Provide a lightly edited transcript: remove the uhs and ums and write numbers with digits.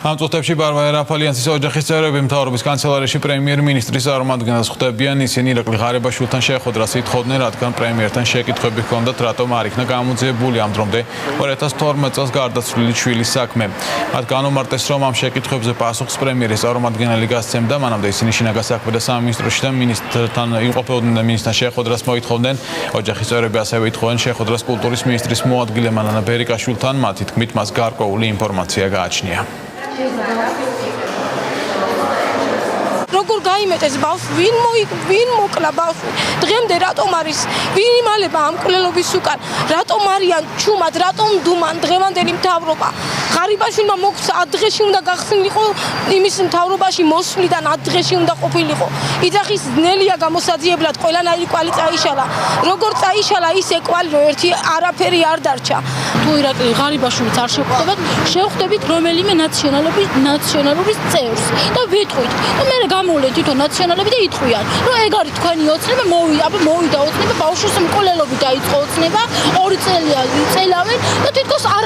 ამ წუთებში ბარბარე რაფალიანცის ოჯახის წევრები მთავრობის კანცელარიაში პრემიერ-მინისტრის წარმომადგენელს ხვდებიან. ისინი ირაკლი ღარიბაშვილთან შეხვედრას ითხოვდნენ, რადგან პრემიერთან შეკითხვები ჰქონდათ, რატომ არ იქნა გამოძიებული ამ დრომდე 2012 წელს გარდაცვლილი შვილის საქმე. მათ განუმარტეს, რომ ამ შეკითხვებზე პასუხს პრემიერის წარმომადგენელი გასცემდა, მანამდე ისინი შინაგან საქმეთა სამინისტროში და მინისტრთან იმყოფებოდნენ და მინისტრთან შეხვედრას მოითხოვდნენ. ოჯახის წევრები ასევე ითხოვენ შეხვედრას კულტურის მინისტრის მოადგილე მანანა ბერიკაშვილთან, მათი თქმით, მას გარკვეული ინფორმაცია გააჩნია. როგორ გაიმეტეს ბავშვი, ვინ მოკლა ბავშვი, დღემდე რატომ არის, ვინ იმალება ამ მკვლელობის უკან, რატომ არიან ჩუმად, რატომ დუმან დღევანდელი მთავრობა, ღარიბაშვილმა მოგვცა ადრეში უნდა გახსნილიყო იმის მთავრობაში მოსვლიდან ადრეში უნდა ყოფილიყო. იძახის ძნელია გამოსაძიებლად ყველანაირი კვალი წაიშალა, როგორ წაიშალა ისე კვალი, რომ ერთი არაფერი არ დარჩა. თუ ირაკლი ღარიბაშვილიც არ შევხვდებათ, შევხვდებით რომელიმე ნაციონალობის წევრს და ვიტყვით და მე გამოვლენ თვითონ ნაციონალები და იტყვიან, რომ ეგ არის თქვენი ოცნება, მოვიდა ოცნება, ბავშვის მკვლელობით დაიწყო ოცნება, 2 წელია იწელავენ და თითქოს არ